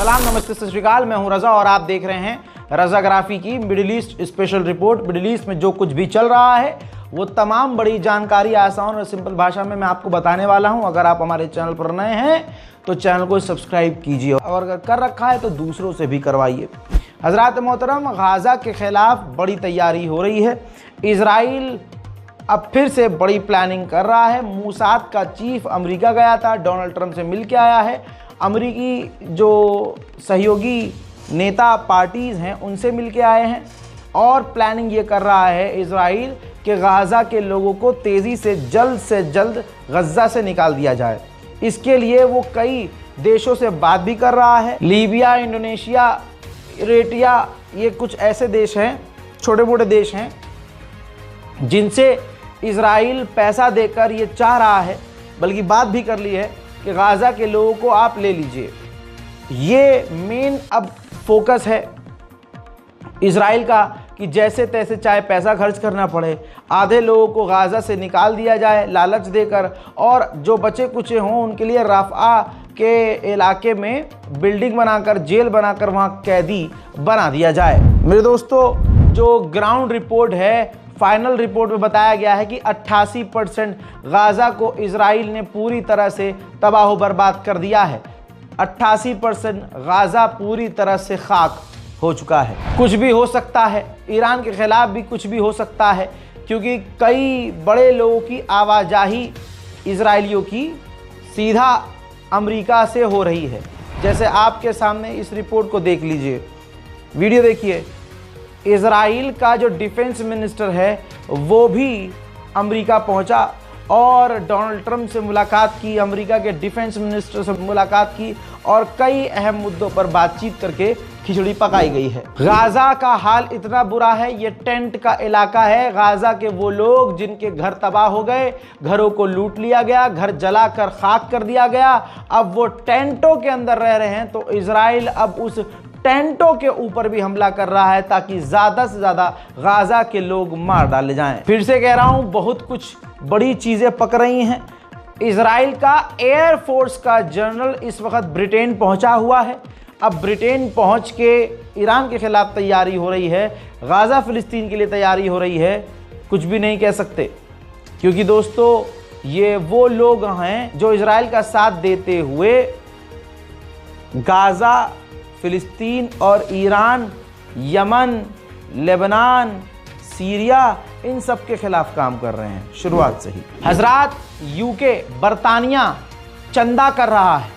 सलाम, नमस्ते, सत श्री अकाल। मैं हूं रजा और आप देख रहे हैं रजाग्राफी की middle east special report. Middle east में जो कुछ भी चल रहा है वो तमाम बड़ी जानकारी आसान और सिंपल भाषा में मैं आपको बताने वाला हूं। अगर आप हमारे चैनल पर नए हैं तो चैनल को सब्सक्राइब कीजिए और अगर कर रखा है तो दूसरों से भी करवाइए। हजरात मोहतरम, गाज़ा के खिलाफ बड़ी तैयारी हो रही है। इजराइल अब फिर से बड़ी प्लानिंग कर रहा है। मूसाद का चीफ अमेरिका गया था, डोनाल्ड ट्रंप से मिल के आया है। अमेरिकी जो सहयोगी नेता पार्टीज़ हैं उनसे मिल के आए हैं और प्लानिंग ये कर रहा है इजराइल कि गाज़ा के लोगों को तेज़ी से जल्द गज़ा से निकाल दिया जाए। इसके लिए वो कई देशों से बात भी कर रहा है। लीबिया, इंडोनेशिया, इरेट्रिया, ये कुछ ऐसे देश हैं, छोटे मोटे देश हैं जिनसे इजराइल पैसा देकर ये चाह रहा है, बल्कि बात भी कर ली है कि गाज़ा के लोगों को आप ले लीजिए। ये मेन अब फोकस है इजराइल का कि जैसे तैसे चाहे पैसा खर्च करना पड़े, आधे लोगों को गाज़ा से निकाल दिया जाए लालच देकर, और जो बचे कुचे हों उनके लिए राफ़ा के इलाके में बिल्डिंग बनाकर, जेल बनाकर वहाँ कैदी बना दिया जाए। मेरे दोस्तों, जो ग्राउंड रिपोर्ट है, फाइनल रिपोर्ट में बताया गया है कि 88% गाज़ा को इजराइल ने पूरी तरह से तबाह बर्बाद कर दिया है। 88% गाज़ा पूरी तरह से खाक हो चुका है। कुछ भी हो सकता है, ईरान के खिलाफ भी कुछ भी हो सकता है, क्योंकि कई बड़े लोगों की आवाजाही इजराइलियों की सीधा अमेरिका से हो रही है। जैसे आपके सामने इस रिपोर्ट को देख लीजिए, वीडियो देखिए। इजराइल का जो डिफेंस मिनिस्टर है वो भी अमेरिका पहुंचा और डोनाल्ड ट्रंप से मुलाकात की, अमेरिका के डिफेंस मिनिस्टर से मुलाकात की और कई अहम मुद्दों पर बातचीत करके खिचड़ी पकाई गई है। गाज़ा का हाल इतना बुरा है, ये टेंट का इलाका है। गाज़ा के वो लोग जिनके घर तबाह हो गए, घरों को लूट लिया गया, घर जलाकर खाक कर दिया गया, अब वो टेंटों के अंदर रह रहे हैं। तो इजराइल अब उस टेंटों के ऊपर भी हमला कर रहा है ताकि ज़्यादा से ज़्यादा गाज़ा के लोग मार डाले जाएं। फिर से कह रहा हूं, बहुत कुछ बड़ी चीज़ें पक रही हैं। इजराइल का एयर फोर्स का जनरल इस वक्त ब्रिटेन पहुंचा हुआ है। अब ब्रिटेन पहुंच के ईरान के खिलाफ तैयारी हो रही है, गाज़ा फ़िलिस्तीन के लिए तैयारी हो रही है। कुछ भी नहीं कह सकते, क्योंकि दोस्तों ये वो लोग हैं जो इजराइल का साथ देते हुए गाज़ा, फ़िलिस्तीन और ईरान, यमन, लेबनान, सीरिया, इन सब के खिलाफ काम कर रहे हैं शुरुआत से ही। हजरात, यूके, बरतानिया चंदा कर रहा है,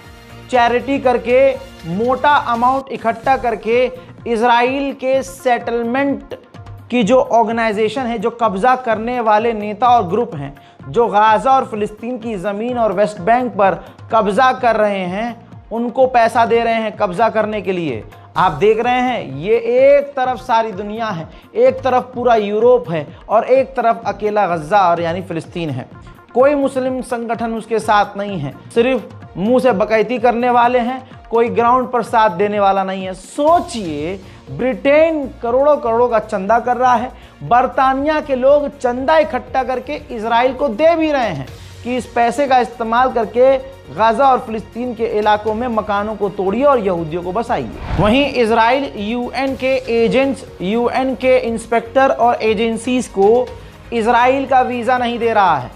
चैरिटी करके मोटा अमाउंट इकट्ठा करके इजराइल के सेटलमेंट की जो ऑर्गेनाइजेशन है, जो कब्जा करने वाले नेता और ग्रुप हैं, जो गाज़ा और फ़िलिस्तीन की ज़मीन और वेस्ट बैंक पर कब्जा कर रहे हैं, उनको पैसा दे रहे हैं कब्जा करने के लिए। आप देख रहे हैं, ये एक तरफ सारी दुनिया है, एक तरफ पूरा यूरोप है और एक तरफ अकेला गज़ा और यानी फ़िलिस्तीन है। कोई मुस्लिम संगठन उसके साथ नहीं है, सिर्फ मुंह से बकैती करने वाले हैं, कोई ग्राउंड पर साथ देने वाला नहीं है। सोचिए, ब्रिटेन करोड़ों करोड़ों का चंदा कर रहा है, बरतानिया के लोग चंदा इकट्ठा करके इजराइल को दे भी रहे हैं कि इस पैसे का इस्तेमाल करके गाज़ा और फ़िलिस्तीन के इलाकों में मकानों को तोड़िए और यहूदियों को बसाइए। वहीं इजराइल यूएन के एजेंट्स, यूएन के इंस्पेक्टर और एजेंसीज को इजराइल का वीज़ा नहीं दे रहा है।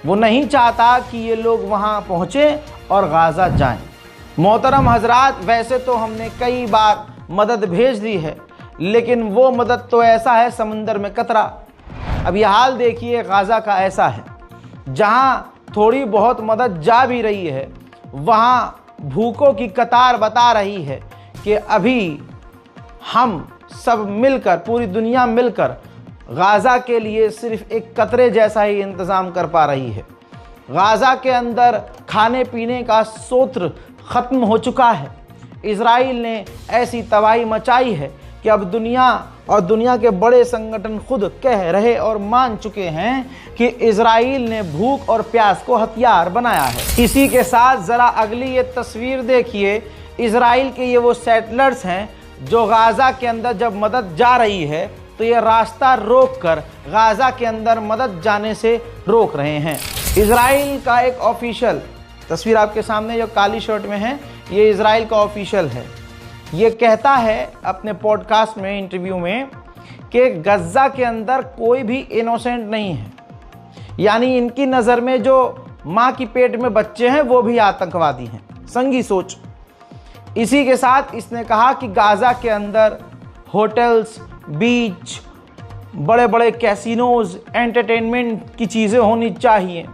वो नहीं चाहता कि ये लोग वहाँ पहुँचें और गाज़ा जाएं। मोहतरम हजरात, वैसे तो हमने कई बार मदद भेज दी है, लेकिन वो मदद तो ऐसा है समंदर में कतरा। अब यह हाल देखिए, गाज़ा का ऐसा है, जहाँ थोड़ी बहुत मदद जा भी रही है, वहाँ भूखों की कतार बता रही है कि अभी हम सब मिलकर, पूरी दुनिया मिलकर गाज़ा के लिए सिर्फ एक कतरे जैसा ही इंतज़ाम कर पा रही है। गाज़ा के अंदर खाने पीने का स्रोत ख़त्म हो चुका है। इजराइल ने ऐसी तबाही मचाई है कि अब दुनिया और दुनिया के बड़े संगठन खुद कह रहे और मान चुके हैं कि इजराइल ने भूख और प्यास को हथियार बनाया है। इसी के साथ ज़रा अगली ये तस्वीर देखिए। इजराइल के ये वो सेटलर्स हैं जो गाज़ा के अंदर जब मदद जा रही है तो ये रास्ता रोक कर गाज़ा के अंदर मदद जाने से रोक रहे हैं। इजराइल का एक ऑफिशियल, तस्वीर आपके सामने जो काली शर्ट में है, ये इजराइल का ऑफिशियल है, ये कहता है अपने पॉडकास्ट में, इंटरव्यू में, कि गज्जा के अंदर कोई भी इनोसेंट नहीं है। यानी इनकी नज़र में जो माँ की पेट में बच्चे हैं वो भी आतंकवादी हैं। संगी सोच। इसी के साथ इसने कहा कि गाज़ा के अंदर होटल्स, बीच, बड़े बड़े कैसीनोज, एंटरटेनमेंट की चीज़ें होनी चाहिए,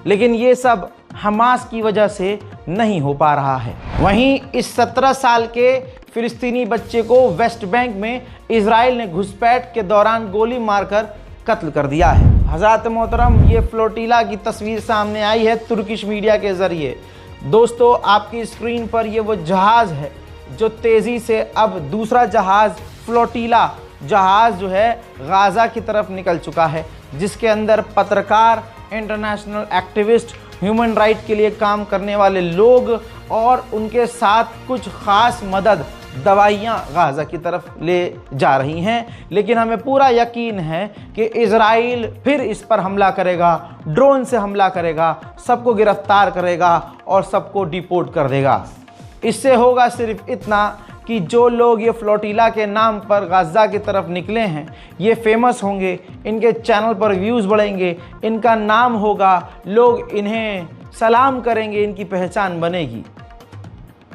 लेकिन ये सब हमास की वजह से नहीं हो पा रहा है। वहीं इस 17 साल के फिलिस्तीनी बच्चे को वेस्ट बैंक में इजराइल ने घुसपैठ के दौरान गोली मारकर कत्ल कर दिया है। हज़रात मोहतरम, ये फ्लोटिला की तस्वीर सामने आई है तुर्किश मीडिया के ज़रिए। दोस्तों, आपकी स्क्रीन पर ये वो जहाज़ है जो तेज़ी से अब दूसरा जहाज़, फ्लोटिला जहाज़ जो है, गाज़ा की तरफ निकल चुका है, जिसके अंदर पत्रकार, इंटरनेशनल एक्टिविस्ट, ह्यूमन राइट के लिए काम करने वाले लोग और उनके साथ कुछ ख़ास मदद, दवाइयाँ गाज़ा की तरफ ले जा रही हैं। लेकिन हमें पूरा यकीन है कि इजराइल फिर इस पर हमला करेगा, ड्रोन से हमला करेगा, सबको गिरफ्तार करेगा और सबको डिपोर्ट कर देगा। इससे होगा सिर्फ इतना कि जो लोग ये फ्लोटिला के नाम पर गाज़ा की तरफ निकले हैं, ये फेमस होंगे, इनके चैनल पर व्यूज़ बढ़ेंगे, इनका नाम होगा, लोग इन्हें सलाम करेंगे, इनकी पहचान बनेगी।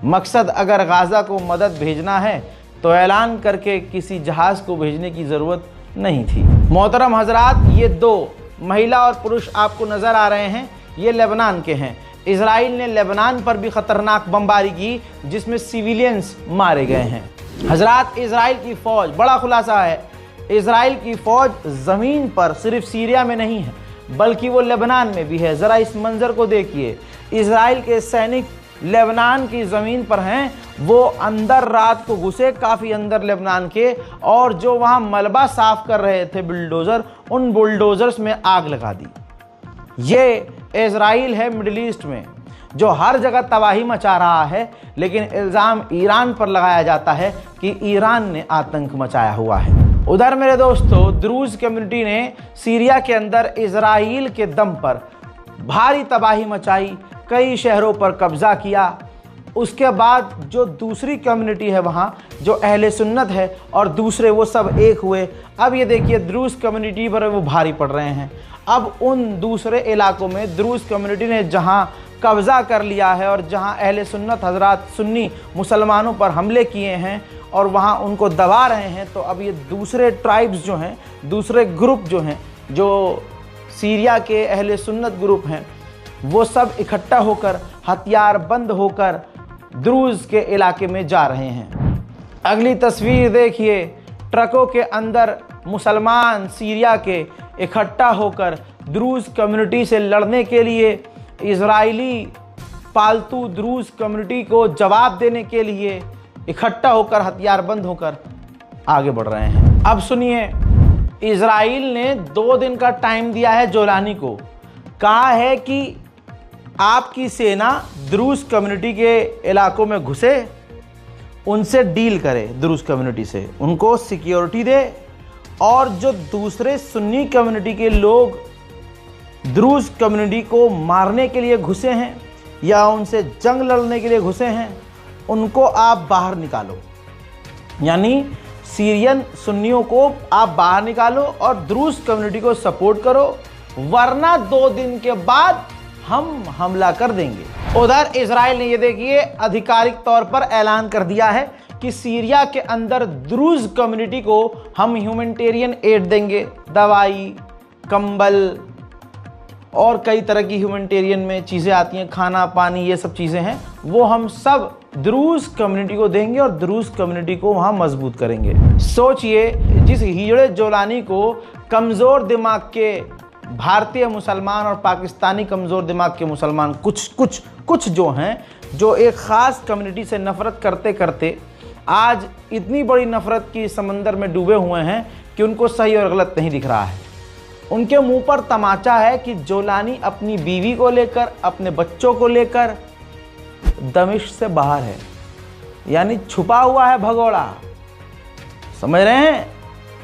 मकसद अगर गाज़ा को मदद भेजना है तो ऐलान करके किसी जहाज़ को भेजने की ज़रूरत नहीं थी। मोहतरम हजरात, ये 2 महिला और पुरुष आपको नज़र आ रहे हैं, ये लेबनान के हैं। इजराइल ने लेबनान पर भी ख़तरनाक बमबारी की, जिसमें सिविलियंस मारे गए हैं। हजरात, इजराइल की फ़ौज, बड़ा खुलासा है, इजराइल की फ़ौज ज़मीन पर सिर्फ सीरिया में नहीं है, बल्कि वो लेबनान में भी है। ज़रा इस मंज़र को देखिए, इजराइल के सैनिक लेबनान की ज़मीन पर हैं, वो अंदर रात को घुसे, काफ़ी अंदर लेबनान के, और जो वहाँ मलबा साफ़ कर रहे थे बुलडोज़र, उन बुलडोज़र्स में आग लगा दी। ये इजराइल है मिडिल ईस्ट में, जो हर जगह तबाही मचा रहा है, लेकिन इल्ज़ाम ईरान पर लगाया जाता है कि ईरान ने आतंक मचाया हुआ है। उधर मेरे दोस्तों, द्रूज़ कम्युनिटी ने सीरिया के अंदर इजराइल के दम पर भारी तबाही मचाई, कई शहरों पर कब्ज़ा किया। उसके बाद जो दूसरी कम्युनिटी है वहाँ, जो अहले सुन्नत है, और दूसरे, वो सब एक हुए। अब ये देखिए, द्रूज़ कम्युनिटी पर वो भारी पड़ रहे हैं। अब उन दूसरे इलाकों में द्रूज़ कम्युनिटी ने जहाँ कब्ज़ा कर लिया है और जहाँ अहले सुन्नत हजरात सुन्नी मुसलमानों पर हमले किए हैं और वहाँ उनको दबा रहे हैं, तो अब ये दूसरे ट्राइब्स जो हैं, दूसरे ग्रुप जो हैं, जो सीरिया के अहले सुन्नत ग्रुप हैं, वो सब इकट्ठा होकर, हथियार बंद होकर द्रूज़ के इलाके में जा रहे हैं। अगली तस्वीर देखिए, ट्रकों के अंदर मुसलमान सीरिया के इकट्ठा होकर द्रूज़ कम्युनिटी से लड़ने के लिए, इजरायली पालतू द्रूज़ कम्युनिटी को जवाब देने के लिए इकट्ठा होकर, हथियार बंद होकर आगे बढ़ रहे हैं। अब सुनिए, इजराइल ने 2 दिन का टाइम दिया है जोलानी को। कहा है कि आपकी सेना द्रूज़ कम्युनिटी के इलाकों में घुसे, उनसे डील करे, द्रूज़ कम्युनिटी से उनको सिक्योरिटी दे, और जो दूसरे सुन्नी कम्युनिटी के लोग द्रूज़ कम्युनिटी को मारने के लिए घुसे हैं या उनसे जंग लड़ने के लिए घुसे हैं, उनको आप बाहर निकालो। यानी सीरियन सुन्नियों को आप बाहर निकालो और द्रूज़ कम्युनिटी को सपोर्ट करो, वरना 2 दिन के बाद हम हमला कर देंगे। उधर इजराइल ने ये देखिए आधिकारिक तौर पर ऐलान कर दिया है कि सीरिया के अंदर द्रूज़ कम्युनिटी को हम ह्यूमैनिटेरियन एड देंगे, दवाई, कंबल और कई तरह की ह्यूमैनिटेरियन में चीज़ें आती हैं, खाना पानी, ये सब चीज़ें हैं, वो हम सब द्रूज़ कम्युनिटी को देंगे और द्रूज़ कम्युनिटी को वहाँ मजबूत करेंगे। सोचिए, जिस हीरे जोलानी को कमज़ोर दिमाग के भारतीय मुसलमान और पाकिस्तानी कमज़ोर दिमाग के मुसलमान कुछ जो हैं, जो एक ख़ास कम्युनिटी से नफ़रत करते करते आज इतनी बड़ी नफ़रत की समंदर में डूबे हुए हैं कि उनको सही और गलत नहीं दिख रहा है। उनके मुंह पर तमाचा है कि जोलानी अपनी बीवी को लेकर, अपने बच्चों को लेकर दमिश्क से बाहर है, यानी छुपा हुआ है भगोड़ा। समझ रहे हैं?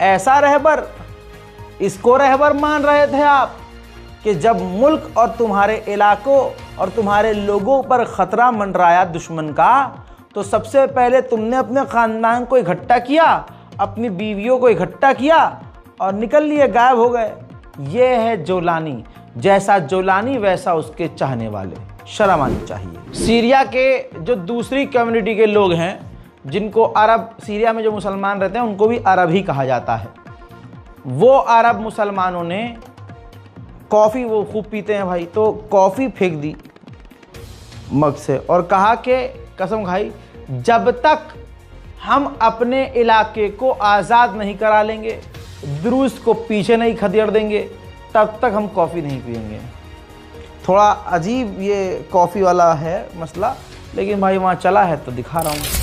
ऐसा रहबर, इसको रहबर मान रहे थे आप कि जब मुल्क और तुम्हारे इलाकों और तुम्हारे लोगों पर खतरा मंडराया दुश्मन का, तो सबसे पहले तुमने अपने खानदान को इकट्ठा किया, अपनी बीवियों को इकट्ठा किया और निकल लिए, गायब हो गए। ये है जोलानी, जैसा जोलानी वैसा उसके चाहने वाले। शर्म आनी चाहिए। सीरिया के जो दूसरी कम्युनिटी के लोग हैं, जिनको अरब, सीरिया में जो मुसलमान रहते हैं उनको भी अरब ही कहा जाता है, वो अरब मुसलमानों ने कॉफ़ी, वो खूब पीते हैं भाई, तो कॉफ़ी फेंक दी मग से और कहा कि कसम खाई, जब तक हम अपने इलाके को आज़ाद नहीं करा लेंगे, दुरूस को पीछे नहीं खदेड़ देंगे, तब तक हम कॉफ़ी नहीं पिएंगे। थोड़ा अजीब ये कॉफ़ी वाला है मसला, लेकिन भाई वहाँ चला है तो दिखा रहा हूँ।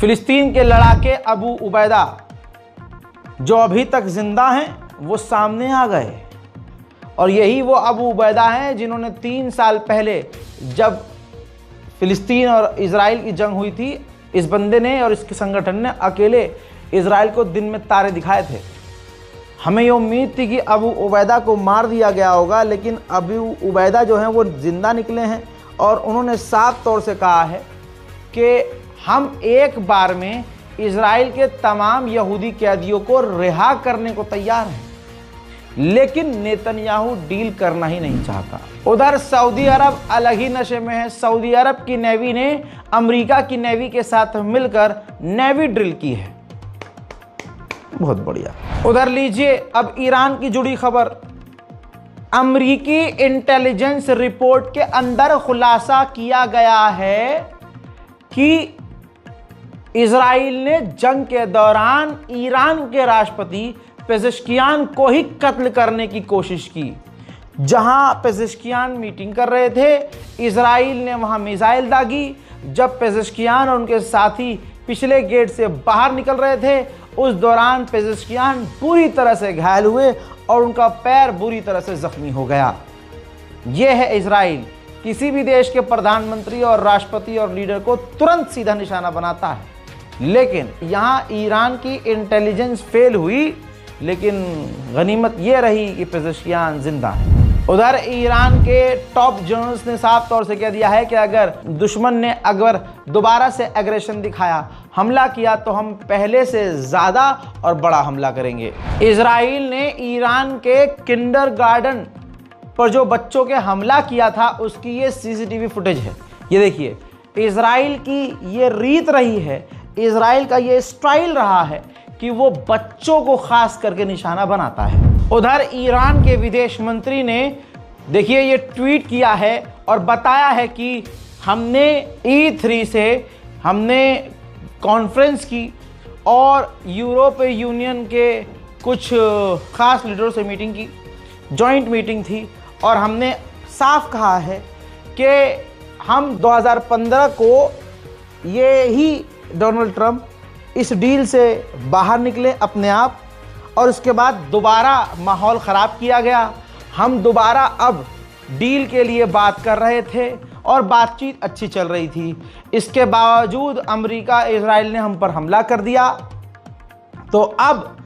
फिलिस्तीन के लड़ाके अबू उबैदा जो अभी तक जिंदा हैं वो सामने आ गए, और यही वो अबू उबैदा हैं जिन्होंने 3 साल पहले जब फिलिस्तीन और इजराइल की जंग हुई थी, इस बंदे ने और इसके संगठन ने अकेले इजराइल को दिन में तारे दिखाए थे। हमें ये उम्मीद थी कि अबू उबैदा को मार दिया गया होगा, लेकिन अबू उबैदा जो हैं वो जिंदा निकले हैं और उन्होंने साफ तौर से कहा है कि हम एक बार में इजराइल के तमाम यहूदी कैदियों को रिहा करने को तैयार हैं, लेकिन नेतन्याहू डील करना ही नहीं चाहता। उधर सऊदी अरब अलग ही नशे में है। सऊदी अरब की नेवी ने अमेरिका की नेवी के साथ मिलकर नेवी ड्रिल की है, बहुत बढ़िया। उधर लीजिए अब ईरान की जुड़ी खबर। अमेरिकी इंटेलिजेंस रिपोर्ट के अंदर खुलासा किया गया है कि इजराइल ने जंग के दौरान ईरान के राष्ट्रपति पेजेश्कियान को ही कत्ल करने की कोशिश की। जहां पेजेश्कियान मीटिंग कर रहे थे, इजराइल ने वहां मिसाइल दागी। जब पेजेश्कियान और उनके साथी पिछले गेट से बाहर निकल रहे थे, उस दौरान पेजेश्कियान बुरी तरह से घायल हुए और उनका पैर बुरी तरह से जख्मी हो गया। यह है इजराइल, किसी भी देश के प्रधानमंत्री और राष्ट्रपति और लीडर को तुरंत सीधा निशाना बनाता है। लेकिन यहाँ ईरान की इंटेलिजेंस फेल हुई, लेकिन गनीमत यह रही कि पेजेश्कियान जिंदा है। उधर ईरान के टॉप जर्नलिस्ट ने साफ तौर से कह दिया है कि अगर दुश्मन ने दोबारा से एग्रेशन दिखाया, हमला किया, तो हम पहले से ज़्यादा और बड़ा हमला करेंगे। इजराइल ने ईरान के किंडरगार्टन पर जो बच्चों के हमला किया था, उसकी ये सीसीटीवी फुटेज है। ये देखिए, इजराइल की ये रीत रही है, इजराइल का ये स्टाइल रहा है कि वो बच्चों को खास करके निशाना बनाता है। उधर ईरान के विदेश मंत्री ने देखिए ये ट्वीट किया है और बताया है कि हमने E3 से हमने कॉन्फ्रेंस की और यूरोपीय यूनियन के कुछ खास लीडरों से मीटिंग की, जॉइंट मीटिंग थी, और हमने साफ कहा है कि हम 2015 को ये ही डोनाल्ड ट्रंप इस डील से बाहर निकले अपने आप, और उसके बाद दोबारा माहौल ख़राब किया गया। हम दोबारा अब डील के लिए बात कर रहे थे और बातचीत अच्छी चल रही थी। इसके बावजूद अमेरिका, इजराइल ने हम पर हमला कर दिया। तो अब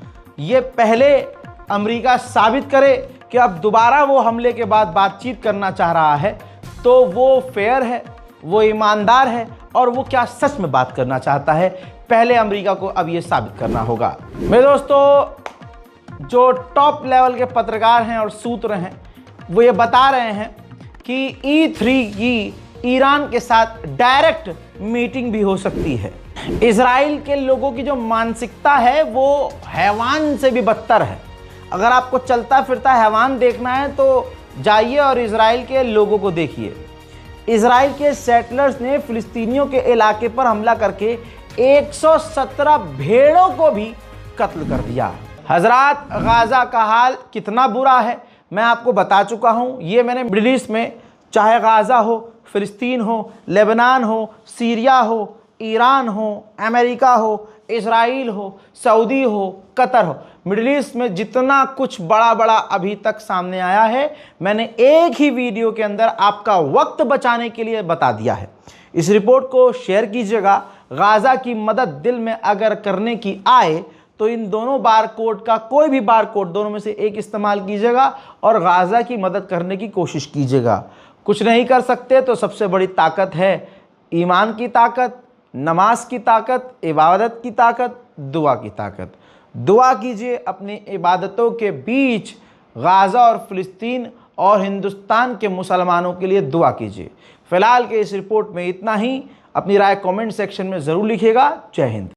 ये पहले अमेरिका साबित करे कि अब दोबारा वो हमले के बाद बातचीत करना चाह रहा है, तो वो फेयर है, वो ईमानदार है और वो क्या सच में बात करना चाहता है। पहले अमेरिका को अब ये साबित करना होगा। मेरे दोस्तों, जो टॉप लेवल के पत्रकार हैं और सूत्र हैं, वो ये बता रहे हैं कि E3 की ईरान के साथ डायरेक्ट मीटिंग भी हो सकती है। इजराइल के लोगों की जो मानसिकता है वो हैवान से भी बदतर है। अगर आपको चलता फिरता हैवान देखना है तो जाइए और इजराइल के लोगों को देखिए। इजराइल के सेटलर्स ने फिलिस्तीनियों के इलाके पर हमला करके 117 भेड़ों को भी कत्ल कर दिया। हजरात, गाजा का हाल कितना बुरा है मैं आपको बता चुका हूँ। ये मैंने मिडिल ईस्ट में चाहे गाज़ा हो, फ़िलिस्तीन हो, लेबनान हो, सीरिया हो, ईरान हो, अमेरिका हो, इज़राइल हो, सऊदी हो, कतर हो, मिडिल ईस्ट में जितना कुछ बड़ा बड़ा अभी तक सामने आया है, मैंने एक ही वीडियो के अंदर आपका वक्त बचाने के लिए बता दिया है। इस रिपोर्ट को शेयर कीजिएगा। गाज़ा की मदद दिल में अगर करने की आए तो इन दोनों बार कोड का कोई भी बार कोड दोनों में से एक इस्तेमाल कीजिएगा और गाज़ा की मदद करने की कोशिश कीजिएगा। कुछ नहीं कर सकते तो सबसे बड़ी ताकत है ईमान की ताकत, नमाज की ताकत, इबादत की ताकत, दुआ की ताकत। दुआ कीजिए अपनी इबादतों के बीच गाज़ा और फ़िलिस्तीन और हिंदुस्तान के मुसलमानों के लिए दुआ कीजिए। फ़िलहाल के इस रिपोर्ट में इतना ही। अपनी राय कमेंट सेक्शन में ज़रूर लिखिएगा। जय हिंद।